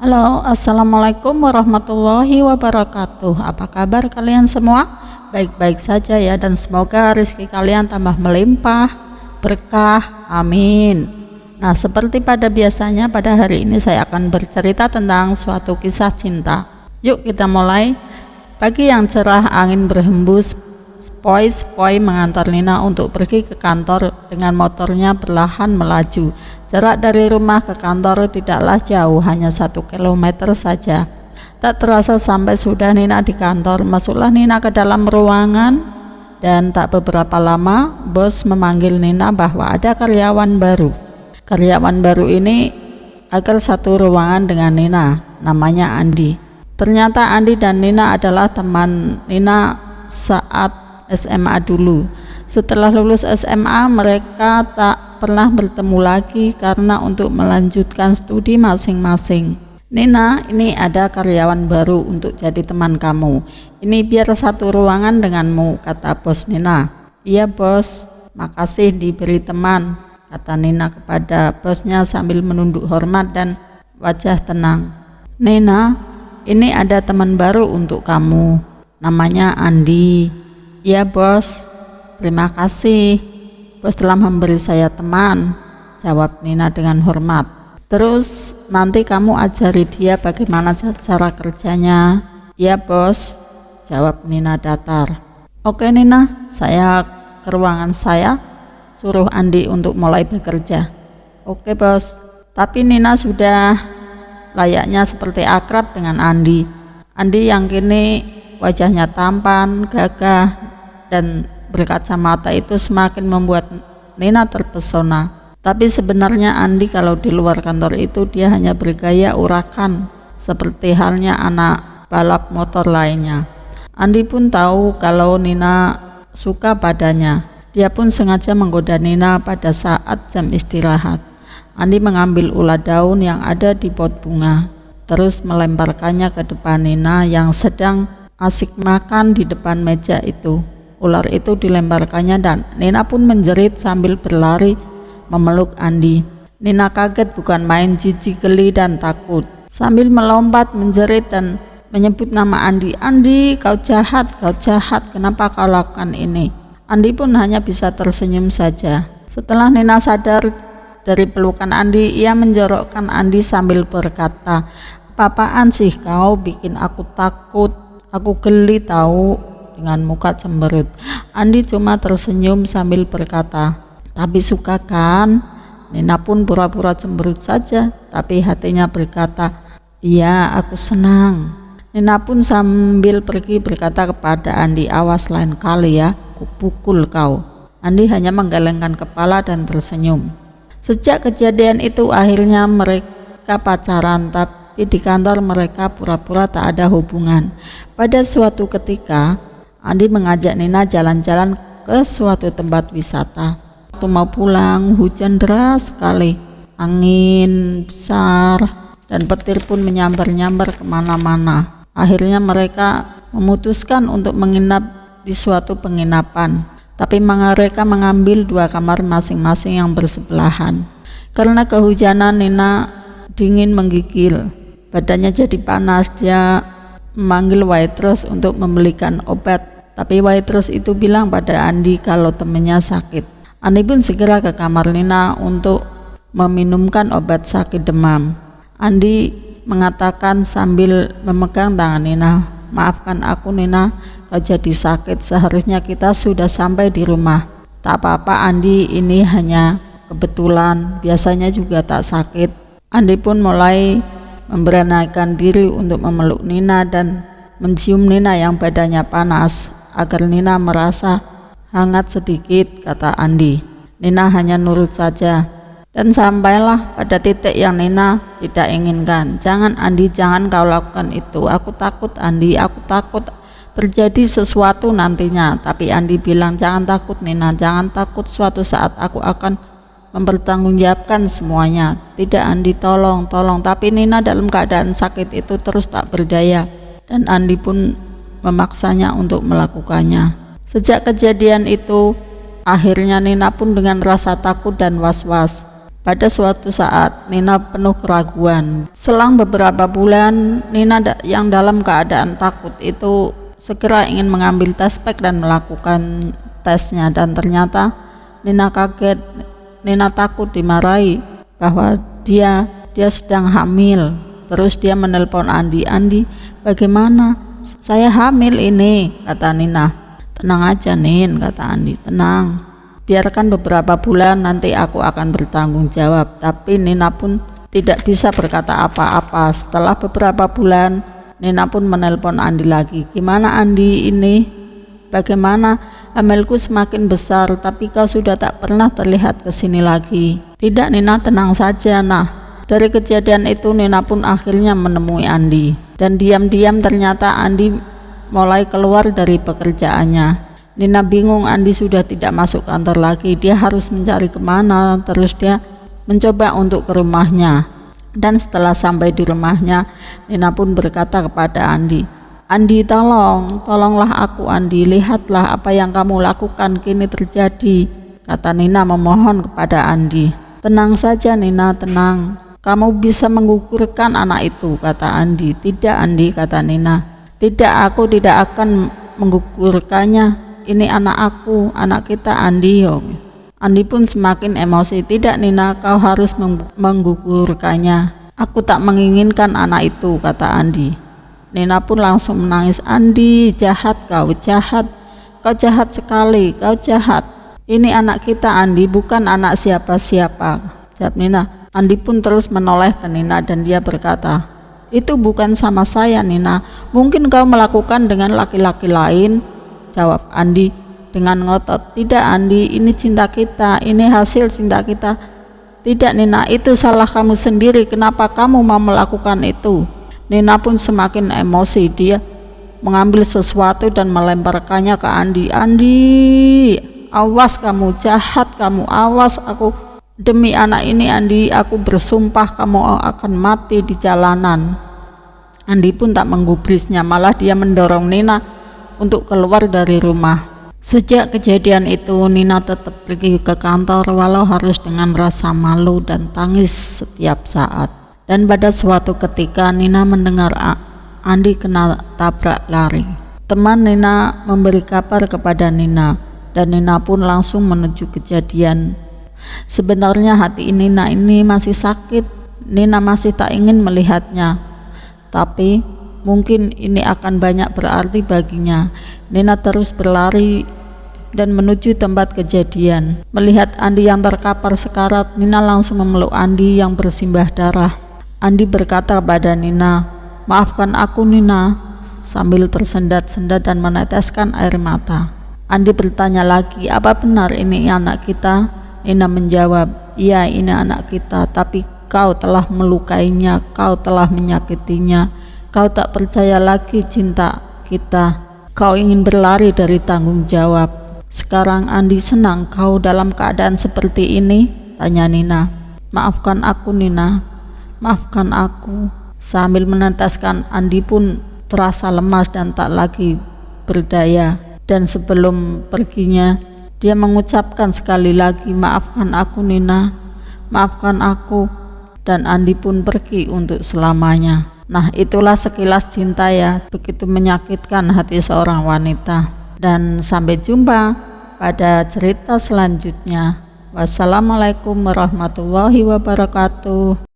Halo, assalamualaikum warahmatullahi wabarakatuh. Apa kabar kalian semua? Baik-baik saja ya, dan semoga rezeki kalian tambah melimpah, berkah, amin. Nah, seperti pada biasanya, pada hari ini saya akan bercerita tentang suatu kisah cinta. Yuk kita mulai. Pagi yang cerah, angin berhembus, sepoi-sepoi mengantar Nina untuk pergi ke kantor dengan motornya perlahan melaju. Jarak dari rumah ke kantor tidaklah jauh, hanya 1 kilometer saja. Tak terasa sampai sudah Nina di kantor. Masuklah Nina ke dalam ruangan dan tak beberapa lama bos memanggil Nina bahwa ada karyawan baru. Karyawan baru ini agar satu ruangan dengan Nina, namanya Andi. Ternyata Andi dan Nina adalah teman Nina saat SMA dulu. Setelah lulus SMA mereka tak pernah bertemu lagi karena untuk melanjutkan studi masing-masing. Nina, ini ada karyawan baru untuk jadi teman kamu. Ini biar satu ruangan denganmu, kata bos Nina. Iya bos, makasih diberi teman, kata Nina kepada bosnya sambil menunduk hormat dan wajah tenang. Nina, ini ada teman baru untuk kamu, namanya Andi. Iya bos, terima kasih. Bos telah memberi saya teman, jawab Nina dengan hormat. Terus nanti kamu ajari dia bagaimana cara kerjanya. Iya bos, jawab Nina datar. Oke Nina, saya ke ruangan saya, suruh Andi untuk mulai bekerja. Oke bos, tapi Nina sudah layaknya seperti akrab dengan Andi. Andi yang kini wajahnya tampan, gagah, dan berkacamata itu semakin membuat Nina terpesona. Tapi sebenarnya Andi kalau di luar kantor itu dia hanya bergaya urakan seperti halnya anak balap motor lainnya. Andi pun tahu kalau Nina suka padanya. Dia pun sengaja menggoda Nina pada saat jam istirahat. Andi mengambil ulat daun yang ada di pot bunga, terus melemparkannya ke depan Nina yang sedang asik makan di depan meja itu. Ular itu dilemparkannya dan Nina pun menjerit sambil berlari memeluk Andi. Nina kaget bukan main, jijik, geli, dan takut. Sambil melompat, menjerit dan menyebut nama Andi. Andi, kau jahat, kenapa kau lakukan ini? Andi pun hanya bisa tersenyum saja. Setelah Nina sadar dari pelukan Andi, ia menjorokkan Andi sambil berkata, apa-apaan sih kau, bikin aku takut, aku geli tahu, dengan muka cemberut. Andi cuma tersenyum sambil berkata, tapi suka kan? Nina pun pura-pura cemberut saja, tapi hatinya berkata, iya aku senang. Nina pun sambil pergi berkata kepada Andi, awas lain kali ya, kupukul kau. Andi hanya menggelengkan kepala dan tersenyum. Sejak kejadian itu akhirnya mereka pacaran, tapi di kantor mereka pura-pura tak ada hubungan. Pada suatu ketika Andi mengajak Nina jalan-jalan ke suatu tempat wisata. Waktu mau pulang hujan deras sekali, angin besar dan petir pun menyambar-nyambar kemana-mana. Akhirnya mereka memutuskan untuk menginap di suatu penginapan. Tapi mereka mengambil 2 kamar masing-masing yang bersebelahan. Karena kehujanan, Nina dingin menggigil, badannya jadi panas. Dia memanggil waitress untuk membelikan obat, tapi waitress itu bilang pada Andi kalau temannya sakit. Andi pun segera ke kamar Nina untuk meminumkan obat sakit demam. Andi mengatakan sambil memegang tangan Nina, maafkan aku Nina, kau jadi sakit, seharusnya kita sudah sampai di rumah. Tak apa-apa Andi, ini hanya kebetulan, biasanya juga tak sakit. Andi pun mulai memberanikan diri untuk memeluk Nina dan mencium Nina yang badannya panas agar Nina merasa hangat sedikit, kata Andi. Nina hanya nurut saja dan sampailah pada titik yang Nina tidak inginkan. Jangan Andi, jangan kau lakukan itu, aku takut Andi, aku takut terjadi sesuatu nantinya. Tapi Andi bilang, jangan takut Nina, jangan takut, suatu saat aku akan mempertanggungjawabkan semuanya. Tidak Andi, tolong. Tapi Nina dalam keadaan sakit itu terus tak berdaya dan Andi pun memaksanya untuk melakukannya. Sejak kejadian itu akhirnya Nina pun dengan rasa takut dan was-was Pada suatu saat, Nina penuh keraguan. Selang beberapa bulan, Nina yang dalam keadaan takut itu segera ingin mengambil tes pack dan melakukan tesnya, dan ternyata Nina kaget. Nina takut dimarahi bahwa dia sedang hamil. Terus dia menelpon Andi. "Andi, bagaimana? Saya hamil ini," kata Nina. "Tenang aja, Nin," kata Andi. "Tenang. Biarkan beberapa bulan, nanti aku akan bertanggung jawab." Tapi Nina pun tidak bisa berkata apa-apa. Setelah beberapa bulan, Nina pun menelpon Andi lagi. "Gimana Andi ini? Bagaimana? Hamilku semakin besar, tapi kau sudah tak pernah terlihat kesini lagi." "Tidak Nina, tenang saja." Nah, dari kejadian itu Nina pun akhirnya menemui Andi. Dan diam-diam ternyata Andi mulai keluar dari pekerjaannya. Nina bingung, Andi sudah tidak masuk kantor lagi. Dia harus mencari kemana. Terus dia mencoba untuk ke rumahnya. Dan setelah sampai di rumahnya, Nina pun berkata kepada Andi, "Andi, tolonglah aku Andi. Lihatlah apa yang kamu lakukan kini terjadi." Kata Nina memohon kepada Andi. "Tenang saja Nina, tenang. Kamu bisa menggugurkan anak itu," kata Andi. "Tidak Andi," kata Nina. "Tidak, aku tidak akan menggugurkannya. Ini anak aku, anak kita Andi." Andi pun semakin emosi. "Tidak Nina, kau harus menggugurkannya. Aku tak menginginkan anak itu," kata Andi. Nina pun langsung menangis. "Andi, jahat kau, jahat. Kau jahat sekali, kau jahat. Ini anak kita Andi, bukan anak siapa-siapa," jawab Nina. Andi pun terus menoleh ke Nina dan dia berkata, "Itu bukan sama saya Nina. Mungkin kau melakukan dengan laki-laki lain," jawab Andi dengan ngotot. "Tidak Andi, ini cinta kita, ini hasil cinta kita." "Tidak Nina, itu salah kamu sendiri. Kenapa kamu mau melakukan itu?" Nina pun semakin emosi. Dia mengambil sesuatu dan melemparkannya ke Andi. "Andi, awas kamu, jahat kamu, awas. Aku demi anak ini Andi, aku bersumpah kamu akan mati di jalanan." Andi pun tak menggubrisnya, malah dia mendorong Nina untuk keluar dari rumah. Sejak kejadian itu, Nina tetap pergi ke kantor walau harus dengan rasa malu dan tangis setiap saat. Dan pada suatu ketika Nina mendengar Andi kena tabrak lari. Teman Nina memberi kabar kepada Nina dan Nina pun langsung menuju kejadian. Sebenarnya hati Nina ini masih sakit. Nina masih tak ingin melihatnya, tapi mungkin ini akan banyak berarti baginya. Nina terus berlari dan menuju tempat kejadian. Melihat Andi yang terkapar sekarat, Nina langsung memeluk Andi yang bersimbah darah. Andi berkata kepada Nina, "Maafkan aku Nina," sambil tersendat-sendat dan meneteskan air mata. Andi bertanya lagi, "Apa benar ini anak kita?" Nina menjawab, "Iya, ini anak kita, tapi kau telah melukainya, kau telah menyakitinya. Kau tak percaya lagi cinta kita. Kau ingin berlari dari tanggung jawab. Sekarang Andi senang kau dalam keadaan seperti ini?" tanya Nina. "Maafkan aku Nina, maafkan aku." Sambil meneteskan, Andi pun terasa lemas dan tak lagi berdaya. Dan sebelum perginya, dia mengucapkan sekali lagi, "Maafkan aku Nina, maafkan aku." Dan Andi pun pergi untuk selamanya. Nah, itulah sekilas cinta ya, begitu menyakitkan hati seorang wanita. Dan sampai jumpa pada cerita selanjutnya. Wassalamualaikum warahmatullahi wabarakatuh.